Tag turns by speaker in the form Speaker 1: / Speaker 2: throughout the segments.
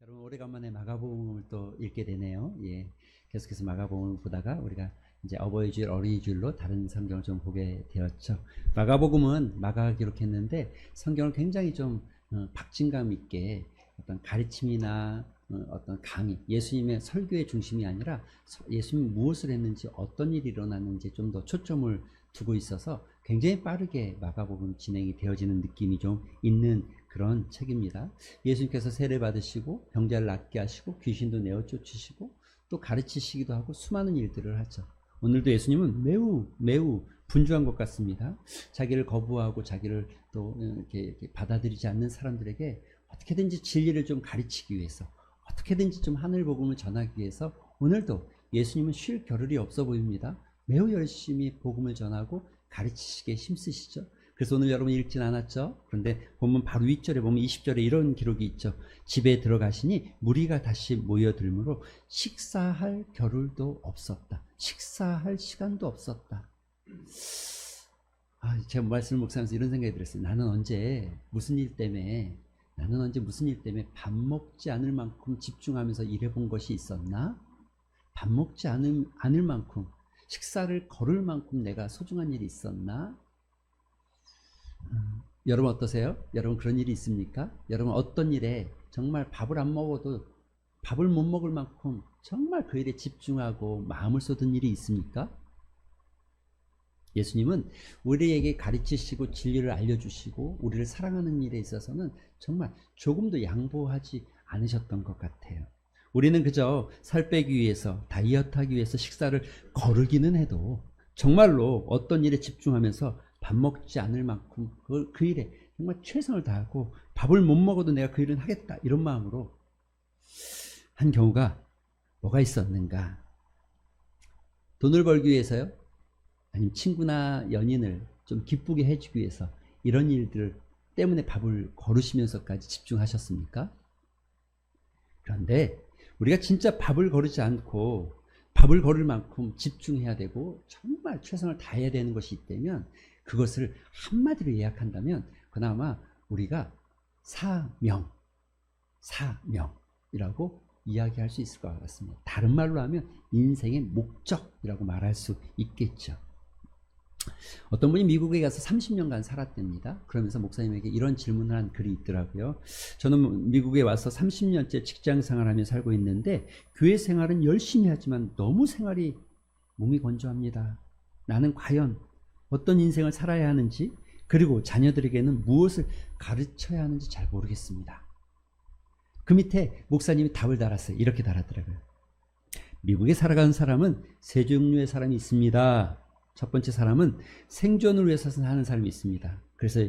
Speaker 1: 여러분 오래간만에 마가복음을 또 읽게 되네요. 예, 계속해서 마가복음을 보다가 우리가 이제 어버이주일, 어린이주일로 다른 성경을 좀 보게 되었죠. 마가복음은 마가가 기록했는데 성경을 굉장히 좀 박진감 있게 어떤 가르침이나 어떤 강의, 예수님의 설교의 중심이 아니라 예수님이 무엇을 했는지 어떤 일이 일어났는지 좀 더 초점을 두고 있어서 굉장히 빠르게 마가복음 진행이 되어지는 느낌이 좀 있는 그런 책입니다. 예수님께서 세례 받으시고 병자를 낫게 하시고 귀신도 내어 쫓으시고 또 가르치시기도 하고 수많은 일들을 하죠. 오늘도 예수님은 매우 분주한 것 같습니다. 자기를 거부하고 자기를 또 이렇게 받아들이지 않는 사람들에게 어떻게든지 진리를 좀 가르치기 위해서, 어떻게든지 좀 하늘 복음을 전하기 위해서 오늘도 예수님은 쉴 겨를이 없어 보입니다. 매우 열심히 복음을 전하고 가르치시기에 힘쓰시죠. 그래서 오늘 여러분 읽진 않았죠. 그런데 보면 바로 윗절에 보면 20절에 이런 기록이 있죠. 집에 들어가시니 무리가 다시 모여들므로 식사할 겨를도 없었다. 식사할 시간도 없었다. 제가 말씀을 묵상하면서 이런 생각이 들었어요. 나는 언제 무슨 일 때문에 밥 먹지 않을 만큼 집중하면서 일해본 것이 있었나? 밥 먹지 않을 만큼, 식사를 거를 만큼 내가 소중한 일이 있었나? 여러분 어떠세요? 여러분 그런 일이 있습니까? 여러분 어떤 일에 정말 밥을 안 먹어도 밥을 못 먹을 만큼 정말 그 일에 집중하고 마음을 쏟은 일이 있습니까? 예수님은 우리에게 가르치시고 진리를 알려주시고 우리를 사랑하는 일에 있어서는 정말 조금도 양보하지 않으셨던 것 같아요. 우리는 그저 살 빼기 위해서, 다이어트하기 위해서 식사를 거르기는 해도 정말로 어떤 일에 집중하면서 밥 먹지 않을 만큼 그 일에 정말 최선을 다하고 밥을 못 먹어도 내가 그 일은 하겠다 이런 마음으로 한 경우가 뭐가 있었는가? 돈을 벌기 위해서요? 아니면 친구나 연인을 좀 기쁘게 해주기 위해서 이런 일들 때문에 밥을 거르시면서까지 집중하셨습니까? 그런데 우리가 진짜 밥을 거르지 않고 밥을 거를 만큼 집중해야 되고 정말 최선을 다해야 되는 것이 있다면 그것을 한마디로 요약한다면 그나마 우리가 사명이라고 이야기할 수 있을 것 같습니다. 다른 말로 하면 인생의 목적이라고 말할 수 있겠죠. 어떤 분이 미국에 가서 30년간 살았답니다. 그러면서 목사님에게 이런 질문을 한 글이 있더라고요. 저는 미국에 와서 30년째 직장 생활하며 살고 있는데 교회 생활은 열심히 하지만 너무 생활이 몸이 건조합니다. 나는 과연 어떤 인생을 살아야 하는지 그리고 자녀들에게는 무엇을 가르쳐야 하는지 잘 모르겠습니다. 그 밑에 목사님이 답을 달았어요. 이렇게 달았더라고요. 미국에 살아가는 사람은 세 종류의 사람이 있습니다. 첫 번째 사람은 생존을 위해서 사는 사람이 있습니다. 그래서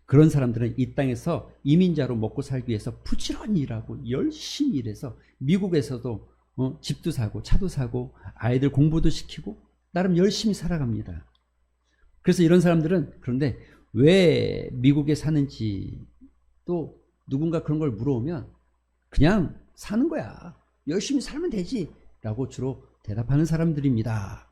Speaker 1: 그런 사람들은 이 땅에서 이민자로 먹고 살기 위해서 부지런히 일하고 열심히 일해서 미국에서도 집도 사고 차도 사고 아이들 공부도 시키고 나름 열심히 살아갑니다. 그래서 이런 사람들은 그런데 왜 미국에 사는지 또 누군가 그런 걸 물어보면 그냥 사는 거야. 열심히 살면 되지 라고 주로 대답하는 사람들입니다.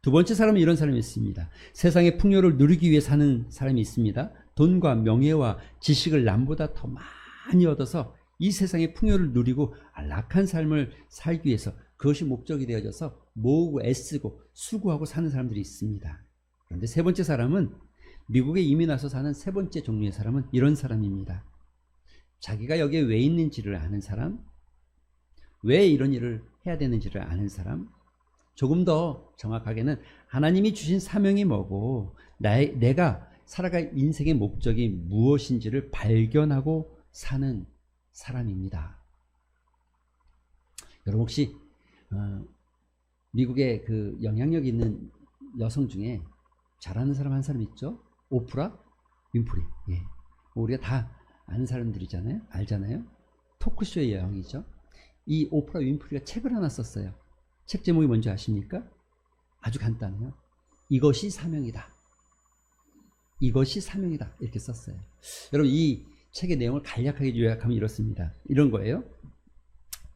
Speaker 1: 두 번째 사람은 이런 사람이 있습니다. 세상의 풍요를 누리기 위해 사는 사람이 있습니다. 돈과 명예와 지식을 남보다 더 많이 얻어서 이 세상의 풍요를 누리고 안락한 삶을 살기 위해서 그것이 목적이 되어져서 모으고 애쓰고 수고하고 사는 사람들이 있습니다. 그런데 세 번째 사람은 미국에 이민 와서 사는 세 번째 종류의 사람은 이런 사람입니다. 자기가 여기에 왜 있는지를 아는 사람, 왜 이런 일을 해야 되는지를 아는 사람, 조금 더 정확하게는 하나님이 주신 사명이 뭐고 내가 살아갈 인생의 목적이 무엇인지를 발견하고 사는 사람입니다. 여러분 혹시 미국의 그 영향력 있는 여성 중에 잘하는 사람 한 사람 있죠? 오프라 윈프리. 예. 우리가 다 아는 사람들이잖아요. 알잖아요. 토크쇼의 여왕이죠. 이 오프라 윈프리가 책을 하나 썼어요. 책 제목이 뭔지 아십니까? 아주 간단해요. 이것이 사명이다. 이것이 사명이다. 이렇게 썼어요. 여러분 이 책의 내용을 간략하게 요약하면 이렇습니다. 이런 거예요.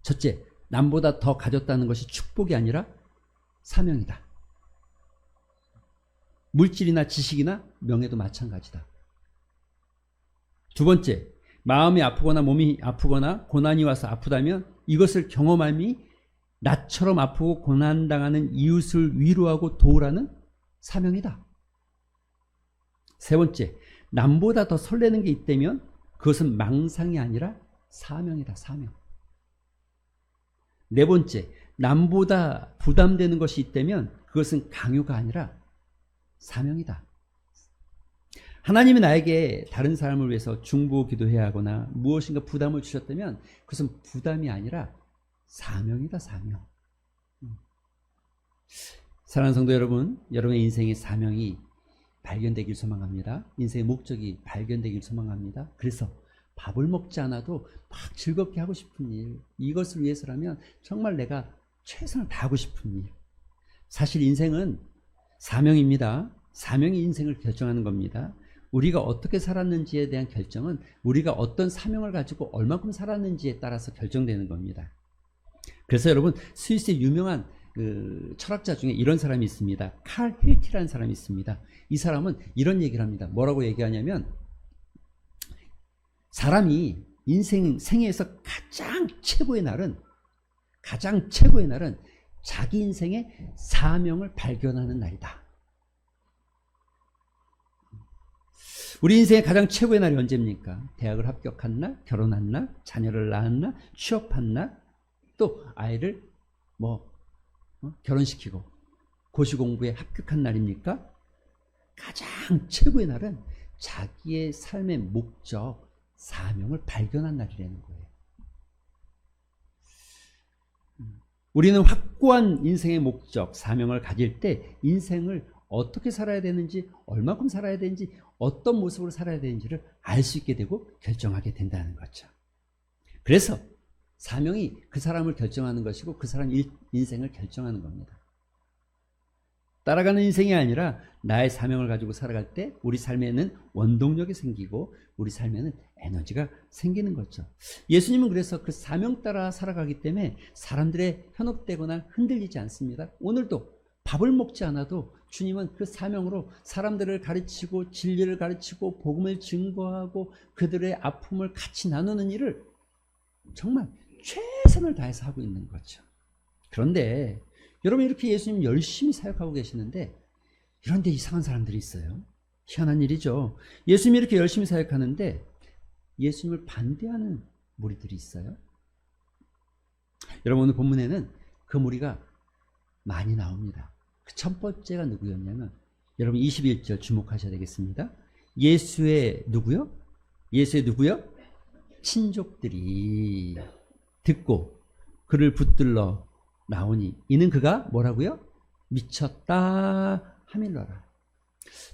Speaker 1: 첫째, 남보다 더 가졌다는 것이 축복이 아니라 사명이다. 물질이나 지식이나 명예도 마찬가지다. 두 번째, 마음이 아프거나 몸이 아프거나 고난이 와서 아프다면 이것을 경험함이 나처럼 아프고 고난당하는 이웃을 위로하고 도우라는 사명이다. 세 번째, 남보다 더 설레는 게 있다면 그것은 망상이 아니라 사명이다. 사명. 네 번째, 남보다 부담되는 것이 있다면 그것은 강요가 아니라 사명이다. 하나님이 나에게 다른 사람을 위해서 중보 기도해야 하거나 무엇인가 부담을 주셨다면 그것은 부담이 아니라 사명이다. 사명. 사랑하는 성도 여러분, 여러분의 인생의 사명이 발견되길 소망합니다. 인생의 목적이 발견되길 소망합니다. 그래서 밥을 먹지 않아도 막 즐겁게 하고 싶은 일, 이것을 위해서라면 정말 내가 최선을 다하고 싶은 일. 사실 인생은 사명입니다. 사명이 인생을 결정하는 겁니다. 우리가 어떻게 살았는지에 대한 결정은 우리가 어떤 사명을 가지고 얼마큼 살았는지에 따라서 결정되는 겁니다. 그래서 여러분, 스위스의 유명한 철학자 중에 이런 사람이 있습니다. 칼 힐티라는 사람이 있습니다. 이 사람은 이런 얘기를 합니다. 뭐라고 얘기하냐면, 사람이 생애에서 가장 최고의 날은 자기 인생의 사명을 발견하는 날이다. 우리 인생의 가장 최고의 날이 언제입니까? 대학을 합격한 날, 결혼한 날, 자녀를 낳은 날, 취업한 날, 또 아이를 결혼시키고 고시공부에 합격한 날입니까? 가장 최고의 날은 자기의 삶의 목적, 사명을 발견한 날이라는 거예요. 우리는 확고한 인생의 목적, 사명을 가질 때 인생을 어떻게 살아야 되는지, 얼마큼 살아야 되는지, 어떤 모습으로 살아야 되는지를 알 수 있게 되고 결정하게 된다는 거죠. 그래서 사명이 그 사람을 결정하는 것이고 그 사람 인생을 결정하는 겁니다. 따라가는 인생이 아니라 나의 사명을 가지고 살아갈 때 우리 삶에는 원동력이 생기고 우리 삶에는 에너지가 생기는 거죠. 예수님은 그래서 그 사명 따라 살아가기 때문에 사람들의 현혹되거나 흔들리지 않습니다. 오늘도 밥을 먹지 않아도 주님은 그 사명으로 사람들을 가르치고 진리를 가르치고 복음을 증거하고 그들의 아픔을 같이 나누는 일을 정말 최선을 다해서 하고 있는 거죠. 그런데 여러분, 이렇게 예수님 열심히 사역하고 계시는데 이런데 이상한 사람들이 있어요. 희한한 일이죠. 예수님이 이렇게 열심히 사역하는데 예수님을 반대하는 무리들이 있어요. 여러분, 오늘 본문에는 그 무리가 많이 나옵니다. 그 첫 번째가 누구였냐면, 여러분 21절 주목하셔야 되겠습니다. 예수의 누구요? 친족들이 듣고 그를 붙들러 나오니 이는 그가 뭐라고요? 미쳤다 하밀러라.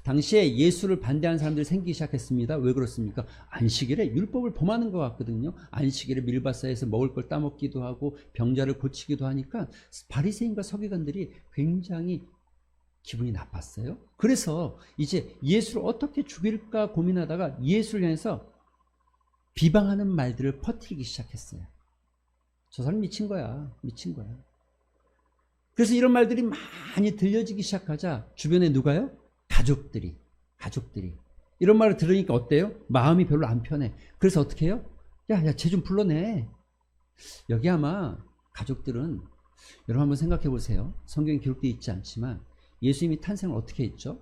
Speaker 1: 당시에 예수를 반대하는 사람들이 생기기 시작했습니다. 왜 그렇습니까? 안식일에 율법을 범하는 것 같거든요. 안식일에 밀밭사에서 먹을 걸 따먹기도 하고 병자를 고치기도 하니까 바리새인과 서기관들이 굉장히 기분이 나빴어요. 그래서 이제 예수를 어떻게 죽일까 고민하다가 예수를 향해서 비방하는 말들을 퍼뜨리기 시작했어요. 저 사람 미친 거야. 그래서 이런 말들이 많이 들려지기 시작하자 주변에 누가요? 가족들이 이런 말을 들으니까 어때요? 마음이 별로 안 편해. 그래서 어떻게 해요? 야, 쟤 좀 불러내. 여기 아마 가족들은, 여러분 한번 생각해 보세요. 성경에 기록되어 있지 않지만 예수님이 탄생을 어떻게 했죠?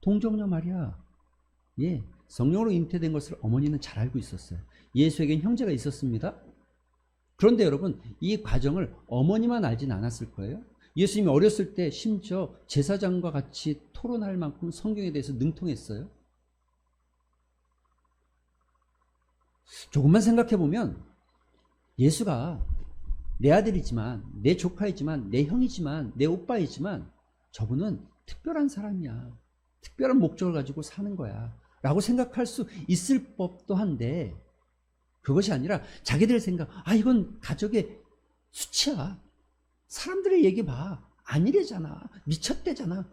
Speaker 1: 동정녀 말이야. 예, 성령으로 잉태된 것을 어머니는 잘 알고 있었어요. 예수에겐 형제가 있었습니다. 그런데 여러분, 이 과정을 어머니만 알진 않았을 거예요. 예수님이 어렸을 때 심지어 제사장과 같이 토론할 만큼 성경에 대해서 능통했어요. 조금만 생각해 보면 예수가 내 아들이지만, 내 조카이지만, 내 형이지만, 내 오빠이지만 저분은 특별한 사람이야. 특별한 목적을 가지고 사는 거야 라고 생각할 수 있을 법도 한데, 그것이 아니라 자기들 생각, 이건 가족의 수치야. 사람들의 얘기 봐. 아니래잖아. 미쳤대잖아.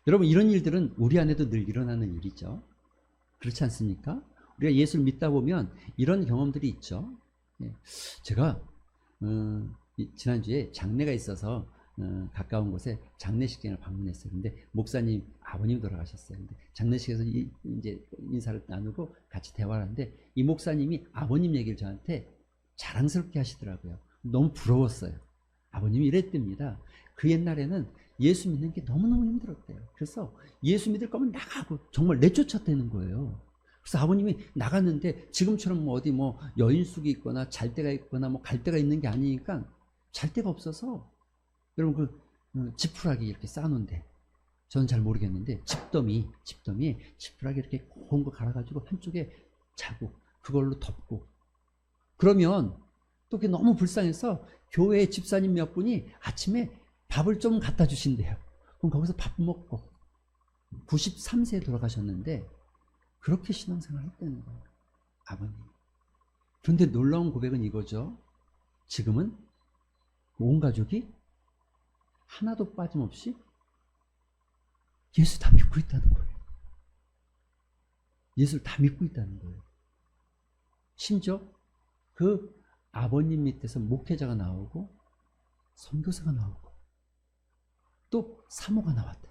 Speaker 1: 여러분, 이런 일들은 우리 안에도 늘 일어나는 일이죠. 그렇지 않습니까? 우리가 예수를 믿다 보면 이런 경험들이 있죠. 제가 지난주에 장례가 있어서 가까운 곳에 장례식장을 방문했어요. 근데 목사님 아버님이 돌아가셨어요. 근데 장례식에서 이제 인사를 나누고 같이 대화를 하는데 이 목사님이 아버님 얘기를 저한테 자랑스럽게 하시더라고요. 너무 부러웠어요. 아버님이 이랬답니다. 그 옛날에는 예수 믿는 게 너무너무 힘들었대요. 그래서 예수 믿을 거면 나가고 정말 내쫓았다는 거예요. 그래서 아버님이 나갔는데 지금처럼 뭐 어디 뭐 여인숙이 있거나 잘 데가 있거나 뭐 갈 데가 있는 게 아니니까 잘 데가 없어서 여러분 그 지푸라기 이렇게 쌓아놓은데 저는 잘 모르겠는데 집더미 지푸라기 이렇게 고운 거 갈아가지고 한쪽에 자고 그걸로 덮고 그러면 또 그게 너무 불쌍해서 교회 집사님 몇 분이 아침에 밥을 좀 갖다 주신대요. 그럼 거기서 밥 먹고 93세에 돌아가셨는데 그렇게 신앙생활 했다는 거예요. 아버님. 그런데 놀라운 고백은 이거죠. 지금은 온 가족이 하나도 빠짐없이 예수 다 믿고 있다는 거예요. 예수를 다 믿고 있다는 거예요. 심지어 그 아버님 밑에서 목회자가 나오고 선교사가 나오고 또 사모가 나왔다.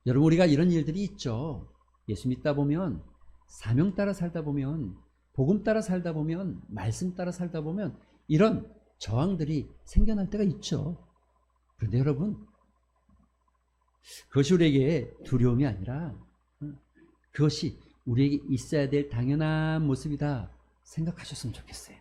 Speaker 1: 여러분 우리가 이런 일들이 있죠. 예수 믿다 보면 사명 따라 살다 보면 복음 따라 살다 보면 말씀 따라 살다 보면 이런 저항들이 생겨날 때가 있죠. 그런데 여러분 그것이 우리에게 두려움이 아니라 그것이 우리에게 있어야 될 당연한 모습이다 생각하셨으면 좋겠어요.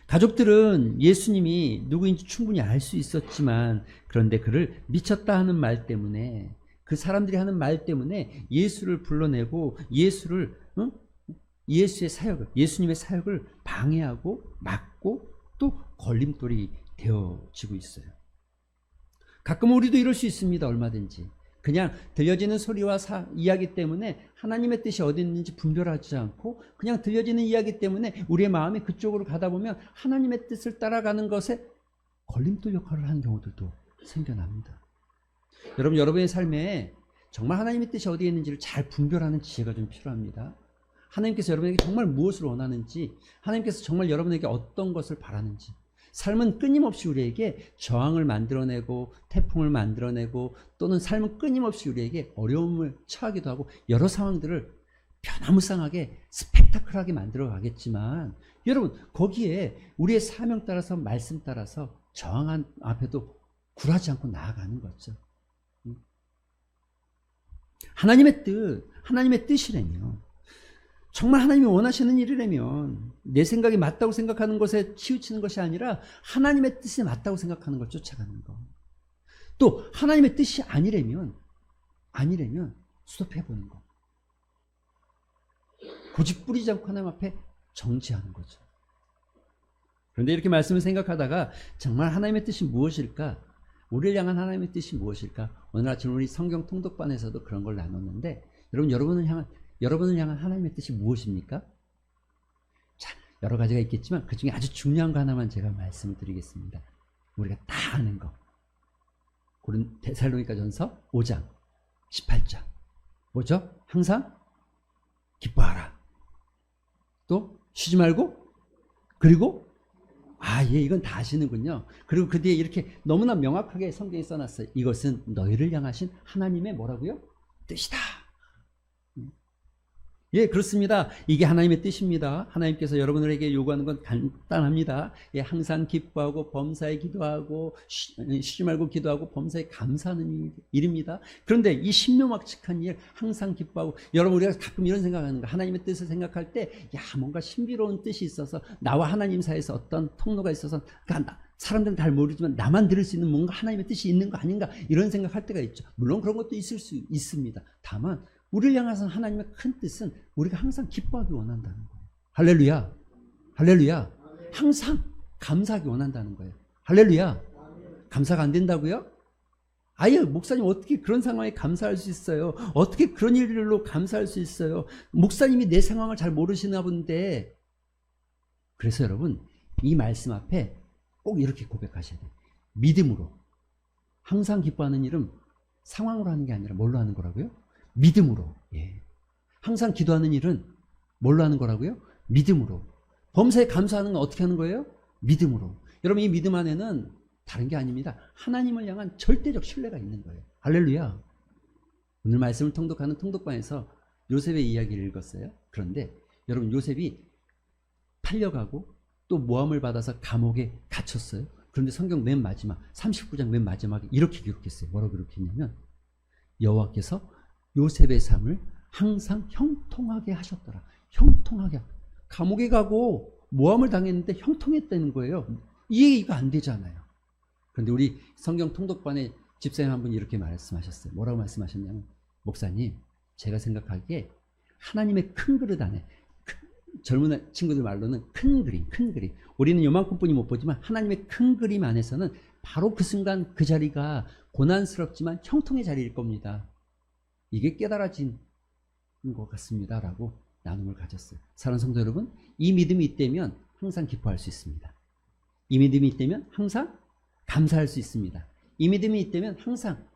Speaker 1: 가족들은 예수님이 누구인지 충분히 알 수 있었지만 그런데 그를 미쳤다 하는 말 때문에 그 사람들이 하는 말 때문에 예수를 불러내고 예수의 사역을 예수님의 사역을 방해하고 막고 또 걸림돌이 되어지고 있어요. 가끔 우리도 이럴 수 있습니다. 얼마든지. 그냥 들려지는 소리와 이야기 때문에 하나님의 뜻이 어디 있는지 분별하지 않고 그냥 들려지는 이야기 때문에 우리의 마음이 그쪽으로 가다 보면 하나님의 뜻을 따라가는 것에 걸림돌 역할을 하는 경우들도 생겨납니다. 여러분, 여러분의 삶에 정말 하나님의 뜻이 어디에 있는지를 잘 분별하는 지혜가 좀 필요합니다. 하나님께서 여러분에게 정말 무엇을 원하는지, 하나님께서 정말 여러분에게 어떤 것을 바라는지, 삶은 끊임없이 우리에게 저항을 만들어내고 태풍을 만들어내고 또는 삶은 끊임없이 우리에게 어려움을 처하기도 하고 여러 상황들을 변화무쌍하게 스펙타클하게 만들어 가겠지만 여러분 거기에 우리의 사명 따라서 말씀 따라서 저항한 앞에도 굴하지 않고 나아가는 거죠. 하나님의 뜻이라면 정말 하나님이 원하시는 일이라면 내 생각이 맞다고 생각하는 것에 치우치는 것이 아니라 하나님의 뜻이 맞다고 생각하는 걸 쫓아가는 것. 또 하나님의 뜻이 아니라면 스톱해보는 것. 고집부리지 않고 하나님 앞에 정지하는 거죠. 그런데 이렇게 말씀을 생각하다가 정말 하나님의 뜻이 무엇일까? 우리를 향한 하나님의 뜻이 무엇일까? 오늘 아침 우리 성경 통독반에서도 그런 걸 나눴는데 여러분을 향한 하나님의 뜻이 무엇입니까? 자, 여러 가지가 있겠지만 그 중에 아주 중요한 거 하나만 제가 말씀을 드리겠습니다. 우리가 다 아는 거. 데살로니가전서 5장 18절. 뭐죠? 항상 기뻐하라. 또 쉬지 말고 그리고 이건 다 아시는군요. 그리고 그 뒤에 이렇게 너무나 명확하게 성경에 써놨어요. 이것은 너희를 향하신 하나님의 뭐라고요? 뜻이다. 예, 그렇습니다. 이게 하나님의 뜻입니다. 하나님께서 여러분들에게 요구하는 건 간단합니다. 예, 항상 기뻐하고 범사에 기도하고 쉬지 말고 기도하고 범사에 감사하는 일입니다. 그런데 이 신묘막측한 일, 항상 기뻐하고 여러분 우리가 가끔 이런 생각하는 거 하나님의 뜻을 생각할 때 뭔가 신비로운 뜻이 있어서 나와 하나님 사이에서 어떤 통로가 있어서 사람들은 잘 모르지만 나만 들을 수 있는 뭔가 하나님의 뜻이 있는 거 아닌가 이런 생각할 때가 있죠. 물론 그런 것도 있을 수 있습니다. 다만 우리를 향해서 하나님의 큰 뜻은 우리가 항상 기뻐하기 원한다는 거예요. 할렐루야. 할렐루야. 항상 감사하기 원한다는 거예요. 할렐루야. 감사가 안 된다고요? 목사님 어떻게 그런 상황에 감사할 수 있어요? 어떻게 그런 일로 감사할 수 있어요? 목사님이 내 상황을 잘 모르시나 본데. 그래서 여러분 이 말씀 앞에 꼭 이렇게 고백하셔야 돼요. 믿음으로. 항상 기뻐하는 일은 상황으로 하는 게 아니라 뭘로 하는 거라고요? 믿음으로. 예. 항상 기도하는 일은 뭘로 하는 거라고요? 믿음으로. 범사에 감사하는 건 어떻게 하는 거예요? 믿음으로. 여러분, 이 믿음 안에는 다른 게 아닙니다. 하나님을 향한 절대적 신뢰가 있는 거예요. 할렐루야. 오늘 말씀을 통독하는 통독방에서 요셉의 이야기를 읽었어요. 그런데 여러분, 요셉이 팔려가고 또 모함을 받아서 감옥에 갇혔어요. 그런데 성경 맨 마지막 39장 맨 마지막에 이렇게 기록했어요. 뭐라고 기록했냐면 여호와께서 요셉의 삶을 항상 형통하게 하셨더라. 형통하게. 감옥에 가고 모함을 당했는데 형통했다는 거예요. 이해가 안 되잖아요. 그런데 우리 성경 통독반의 집사님 한 분이 이렇게 말씀하셨어요. 뭐라고 말씀하셨냐면, 목사님, 제가 생각하기에 하나님의 큰 그릇 안에, 젊은 친구들 말로는 큰 그림, 큰 그림. 우리는 요만큼뿐이 못 보지만 하나님의 큰 그림 안에서는 바로 그 순간 그 자리가 고난스럽지만 형통의 자리일 겁니다. 이게 깨달아진 것 같습니다. 라고 나눔을 가졌어요. 사랑하는 성도 여러분, 이 믿음이 있다면 항상 기뻐할 수 있습니다. 이 믿음이 있다면 항상 감사할 수 있습니다. 이 믿음이 있다면 항상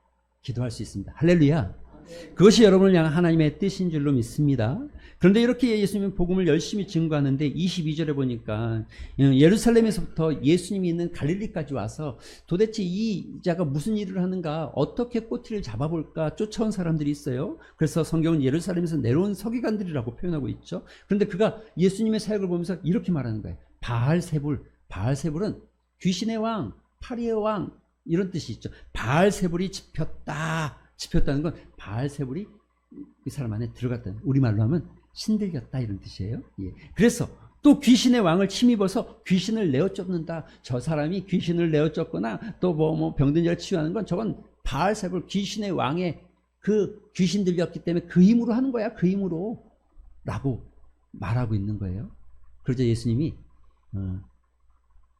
Speaker 1: 기도할 수 있습니다. 할렐루야. 그것이 여러분을 향한 하나님의 뜻인 줄로 믿습니다. 그런데 이렇게 예수님은 복음을 열심히 증거하는데 22절에 보니까 예루살렘에서부터 예수님이 있는 갈릴리까지 와서 도대체 이 자가 무슨 일을 하는가, 어떻게 꼬투리를 잡아볼까 쫓아온 사람들이 있어요. 그래서 성경은 예루살렘에서 내려온 서기관들이라고 표현하고 있죠. 그런데 그가 예수님의 사역을 보면서 이렇게 말하는 거예요. 바알세불. 바알세불은 귀신의 왕, 파리의 왕, 이런 뜻이 있죠. 바알세불이 집혔다는 건 바알세불이 그 사람 안에 들어갔다는, 우리말로 하면 신들겼다, 이런 뜻이에요. 예. 그래서 또 귀신의 왕을 침입해서 귀신을 내어 쫓는다. 저 사람이 귀신을 내어 쫓거나 또 뭐 병든 자를 치유하는 건 저건 바알세불, 귀신의 왕의 그 귀신 들렸기 때문에 그 힘으로 하는 거야. 그 힘으로 라고 말하고 있는 거예요. 그러자 예수님이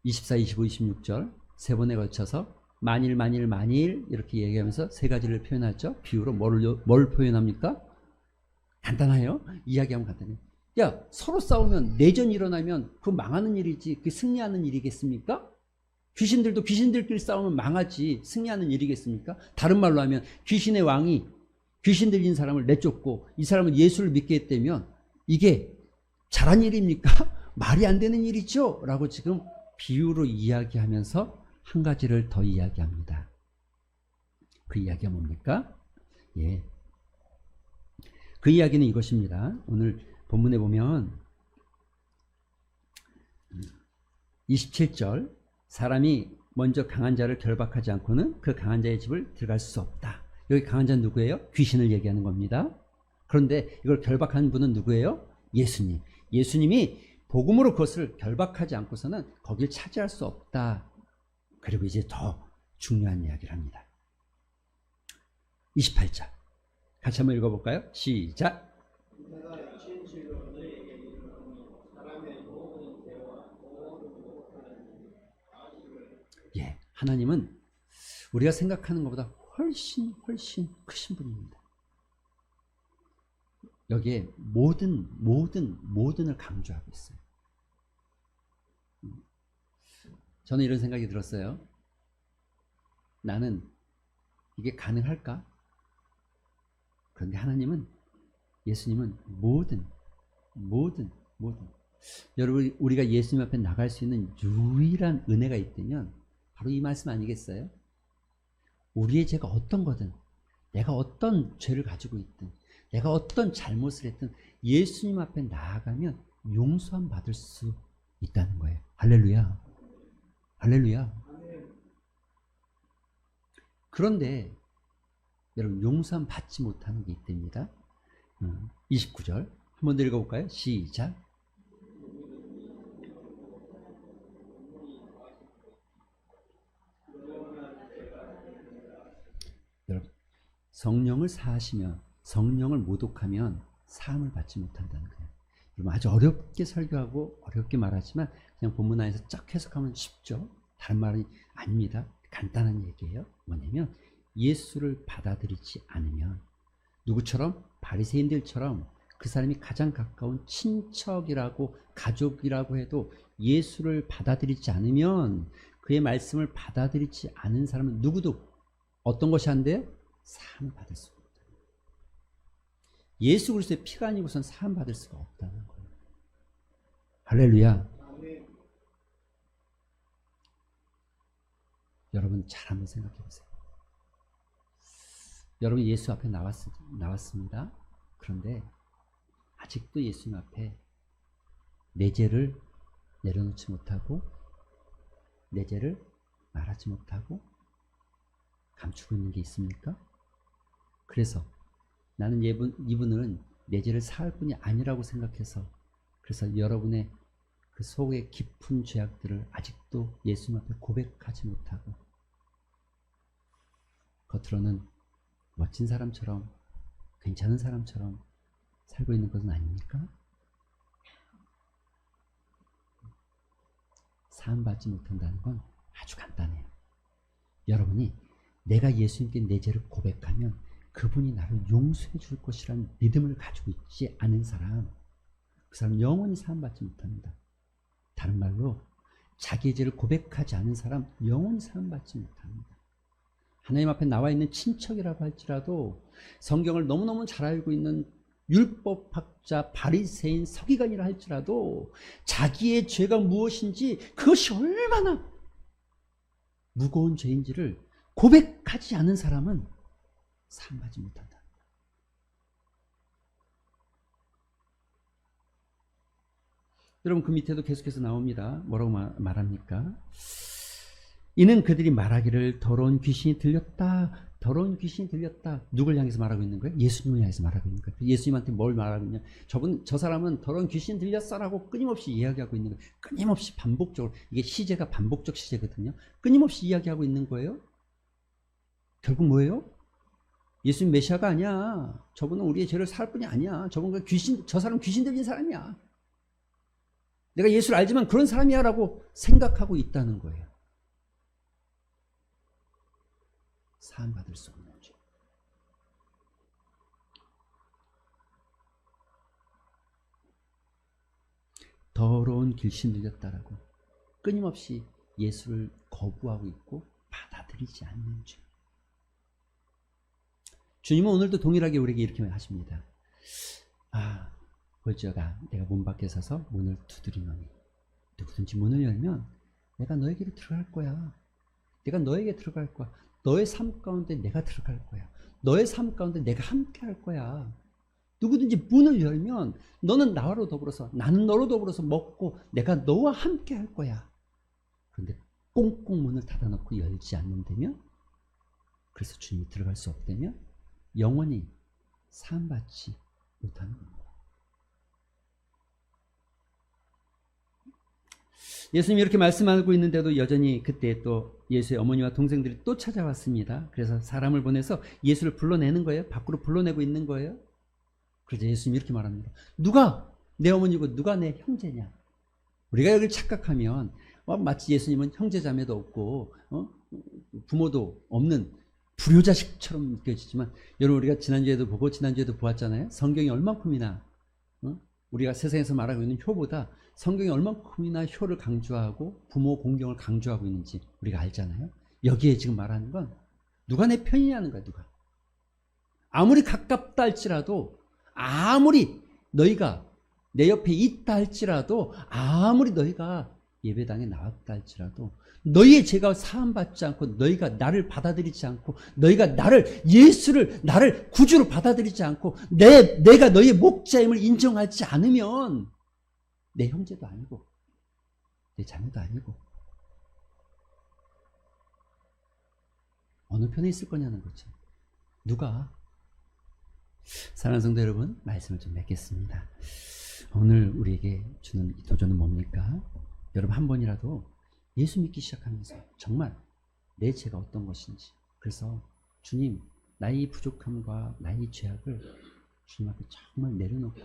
Speaker 1: 24, 25, 26절 세 번에 걸쳐서 만일 이렇게 얘기하면서 세 가지를 표현하죠. 비유로 뭘 표현합니까? 간단해요. 이야기하면 간단해요. 야, 서로 싸우면 내전이 일어나면 그 망하는 일이지 그 승리하는 일이겠습니까? 귀신들도 귀신들끼리 싸우면 망하지 승리하는 일이겠습니까? 다른 말로 하면 귀신의 왕이 귀신 들린 사람을 내쫓고 이 사람은 예수를 믿게 했다면 이게 잘한 일입니까? 말이 안 되는 일이죠? 라고 지금 비유로 이야기하면서 한 가지를 더 이야기합니다. 그 이야기가 뭡니까? 예. 그 이야기는 이것입니다. 오늘 본문에 보면 27절, 사람이 먼저 강한 자를 결박하지 않고는 그 강한 자의 집을 들어갈 수 없다. 여기 강한 자는 누구예요? 귀신을 얘기하는 겁니다. 그런데 이걸 결박한 분은 누구예요? 예수님. 예수님이 복음으로 그것을 결박하지 않고서는 거길 차지할 수 없다. 그리고 이제 더 중요한 이야기를 합니다. 28절 같이 한번 읽어볼까요? 시작. 예, 하나님은 우리가 생각하는 것보다 훨씬 크신 분입니다. 여기에 모든을 강조하고 있어요. 저는 이런 생각이 들었어요. 나는 이게 가능할까? 그런데 하나님은, 예수님은 모든 여러분, 우리가 예수님 앞에 나갈 수 있는 유일한 은혜가 있다면 바로 이 말씀 아니겠어요? 우리의 죄가 어떤 거든, 내가 어떤 죄를 가지고 있든, 내가 어떤 잘못을 했든 예수님 앞에 나아가면 용서함 받을 수 있다는 거예요. 할렐루야. 할렐루야. 그런데 여러분, 용서함 받지 못하는 게 있답니다. 29절 한 번 더 읽어볼까요? 시작. 여러분, 성령을 사하시면, 성령을 모독하면 사함을 받지 못한다는 거예요. 여러분, 아주 어렵게 설교하고 어렵게 말하지만 그냥 본문 안에서 쫙 해석하면 쉽죠. 다른 말이 아닙니다. 간단한 얘기예요. 뭐냐면 예수를 받아들이지 않으면, 누구처럼? 바리새인들처럼 그 사람이 가장 가까운 친척이라고 가족이라고 해도 예수를 받아들이지 않으면, 그의 말씀을 받아들이지 않은 사람은 누구도 어떤 것이 안 돼요? 사함을 받을 수가 없다. 예수 그리스도의 피가 아니고선 사함 받을 수가 없다는 거예요. 할렐루야. 여러분 잘 한번 생각해 보세요. 여러분 예수 앞에 나왔습니다. 그런데 아직도 예수님 앞에 내 죄를 내려놓지 못하고 내 죄를 말하지 못하고 감추고 있는 게 있습니까? 그래서 나는 이분은 내 죄를 사할 분이 아니라고 생각해서 그래서 여러분의 그 속의 깊은 죄악들을 아직도 예수님 앞에 고백하지 못하고 겉으로는 멋진 사람처럼 괜찮은 사람처럼 살고 있는 것은 아닙니까? 사함받지 못한다는 건 아주 간단해요. 여러분이 내가 예수님께 내 죄를 고백하면 그분이 나를 용서해 줄 것이라는 믿음을 가지고 있지 않은 사람, 그 사람 영원히 사함받지 못합니다. 다른 말로 자기의 죄를 고백하지 않은 사람 영원히 사함받지 못합니다. 하나님 앞에 나와 있는 친척이라고 할지라도 성경을 너무너무 잘 알고 있는 율법학자 바리새인 서기관이라 할지라도 자기의 죄가 무엇인지 그것이 얼마나 무거운 죄인지를 고백하지 않은 사람은 사함받지 못한다. 여러분 그 밑에도 계속해서 나옵니다. 뭐라고 말합니까? 이는 그들이 말하기를 더러운 귀신이 들렸다. 더러운 귀신이 들렸다. 누굴 향해서 말하고 있는 거예요? 예수님을 향해서 말하고 있는 거예요. 예수님한테 뭘 말하고 있냐? 저 사람은 더러운 귀신이 들렸어라고 끊임없이 이야기하고 있는 거예요. 끊임없이 반복적으로. 이게 시제가 반복적 시제거든요. 끊임없이 이야기하고 있는 거예요. 결국 뭐예요? 예수님 메시아가 아니야. 저분은 우리의 죄를 살 뿐이 아니야. 저 사람 귀신 들린 사람이야. 내가 예수를 알지만 그런 사람이야 라고 생각하고 있다는 거예요. 사함받을 수 없는 죄. 더러운 귀신 들렸다라고 끊임없이 예수를 거부하고 있고 받아들이지 않는 죄. 주님은 오늘도 동일하게 우리에게 이렇게 하십니다. 볼지어다 내가 문 밖에 서서 문을 두드리노니 누구든지 문을 열면 내가 너에게로 들어갈 거야. 내가 너에게 들어갈 거야. 너의 삶 가운데 내가 들어갈 거야. 너의 삶 가운데 내가 함께 할 거야. 누구든지 문을 열면 너는 나로 더불어서 나는 너로 더불어서 먹고 내가 너와 함께 할 거야. 그런데 꽁꽁 문을 닫아놓고 열지 않는다면, 그래서 주님이 들어갈 수 없다면 영원히 사함받지 못하는 겁니다. 예수님이 이렇게 말씀하고 있는데도 여전히 그때 또 예수의 어머니와 동생들이 또 찾아왔습니다. 그래서 사람을 보내서 예수를 불러내는 거예요. 밖으로 불러내고 있는 거예요. 그래서 예수님이 이렇게 말합니다. 누가 내 어머니고 누가 내 형제냐? 우리가 여기를 착각하면 마치 예수님은 형제자매도 없고 부모도 없는 불효자식처럼 느껴지지만, 여러분 우리가 지난주에도 보고 지난주에도 보았잖아요. 성경이 얼만큼이나 우리가 세상에서 말하고 있는 효보다 성경이 얼만큼이나 효를 강조하고 부모 공경을 강조하고 있는지 우리가 알잖아요. 여기에 지금 말하는 건 누가 내 편이냐는 거야. 누가 아무리 가깝다 할지라도, 아무리 너희가 내 옆에 있다 할지라도, 아무리 너희가 예배당에 나왔다 할지라도 너희의 죄가 사함받지 않고, 너희가 나를 받아들이지 않고, 너희가 예수를 나를 구주로 받아들이지 않고, 내가 너희의 목자임을 인정하지 않으면 내 형제도 아니고 내 자녀도 아니고 어느 편에 있을 거냐는 거죠. 누가? 사랑하는 성도 여러분, 말씀을 좀 맺겠습니다. 오늘 우리에게 주는 이 도전은 뭡니까? 여러분 한 번이라도 예수 믿기 시작하면서 정말 내 죄가 어떤 것인지, 그래서 주님, 나의 부족함과 나의 죄악을 주님 앞에 정말 내려놓고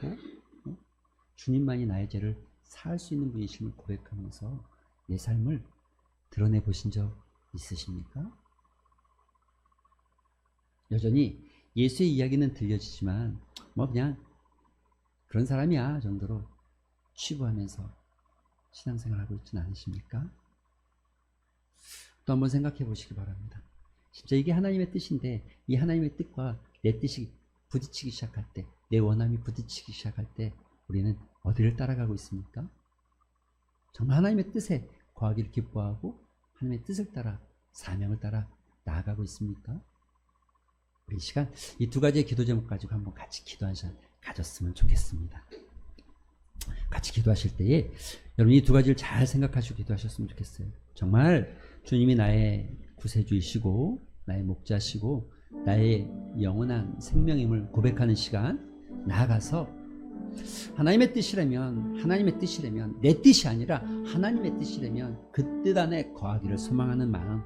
Speaker 1: 주님만이 나의 죄를 사할 수 있는 분이심을 고백하면서 내 삶을 드러내 보신 적 있으십니까? 여전히 예수의 이야기는 들려지지만 그냥 그런 사람이야 정도로 치부하면서 신앙생활하고 있지는 않으십니까? 또 한번 생각해 보시기 바랍니다. 진짜 이게 하나님의 뜻인데, 이 하나님의 뜻과 내 뜻이 부딪히기 시작할 때, 내 원함이 부딪히기 시작할 때 우리는 어디를 따라가고 있습니까? 정말 하나님의 뜻에 거하기를 기뻐하고 하나님의 뜻을 따라 사명을 따라 나아가고 있습니까? 우리 이 시간 이 두 가지의 기도 제목 가지고 한번 같이 기도한 시간 가졌으면 좋겠습니다. 같이 기도하실 때에 여러분 이 두 가지를 잘 생각하시고 기도하셨으면 좋겠어요. 정말 주님이 나의 구세주이시고 나의 목자시고 나의 영원한 생명임을 고백하는 시간, 나아가서 하나님의 뜻이라면 내 뜻이 아니라 하나님의 뜻이라면 그 뜻 안에 거하기를 소망하는 마음,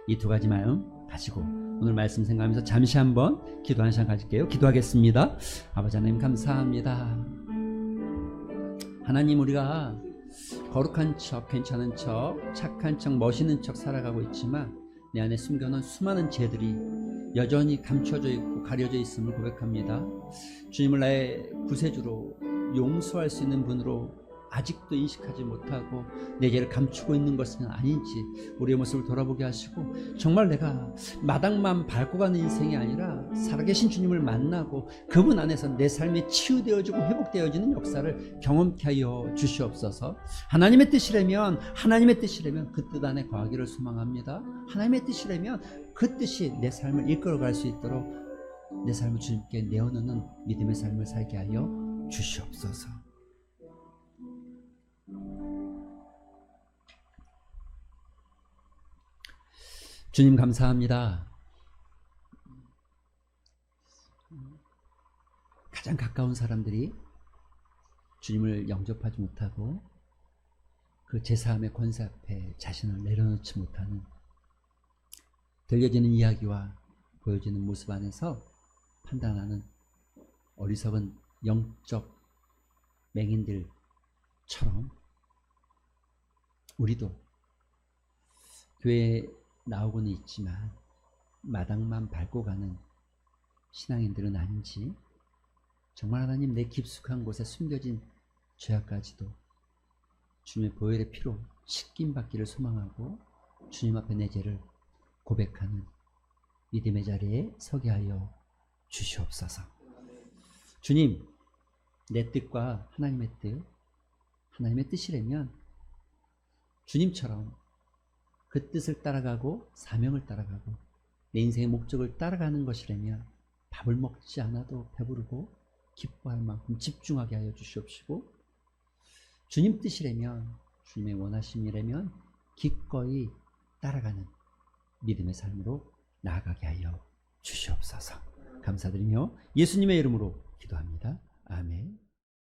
Speaker 1: 이 두 가지 마음 가지고 오늘 말씀 생각하면서 잠시 한번 기도하는 시간 가질게요. 기도하겠습니다. 아버지 하나님 감사합니다. 하나님, 우리가 거룩한 척, 괜찮은 척, 착한 척, 멋있는 척 살아가고 있지만 내 안에 숨겨놓은 수많은 죄들이 여전히 감춰져 있고 가려져 있음을 고백합니다. 주님을 나의 구세주로 용서할 수 있는 분으로 아직도 인식하지 못하고 내 죄를 감추고 있는 것은 아닌지 우리의 모습을 돌아보게 하시고, 정말 내가 마당만 밟고 가는 인생이 아니라 살아계신 주님을 만나고 그분 안에서 내 삶이 치유되어지고 회복되어지는 역사를 경험케 하여 주시옵소서. 하나님의 뜻이라면 그 뜻 안에 거하기를 소망합니다. 하나님의 뜻이라면 그 뜻이 내 삶을 이끌어갈 수 있도록 내 삶을 주님께 내어놓는 믿음의 삶을 살게 하여 주시옵소서. 주님 감사합니다. 가장 가까운 사람들이 주님을 영접하지 못하고 그 제사함의 권세 앞에 자신을 내려놓지 못하는, 들려지는 이야기와 보여지는 모습 안에서 판단하는 어리석은 영적 맹인들처럼 우리도 교회에 나오고는 있지만 마당만 밟고 가는 신앙인들은 아닌지, 정말 하나님 내 깊숙한 곳에 숨겨진 죄악까지도 주님의 보혈의 피로 씻김 받기를 소망하고 주님 앞에 내 죄를 고백하는 믿음의 자리에 서게 하여 주시옵소서. 주님, 내 뜻과 하나님의 뜻이라면 주님처럼 그 뜻을 따라가고 사명을 따라가고 내 인생의 목적을 따라가는 것이라면 밥을 먹지 않아도 배부르고 기뻐할 만큼 집중하게 하여 주시옵시고, 주님 뜻이라면, 주님의 원하심이라면 기꺼이 따라가는 믿음의 삶으로 나아가게 하여 주시옵소서. 감사드리며 예수님의 이름으로 기도합니다. 아멘.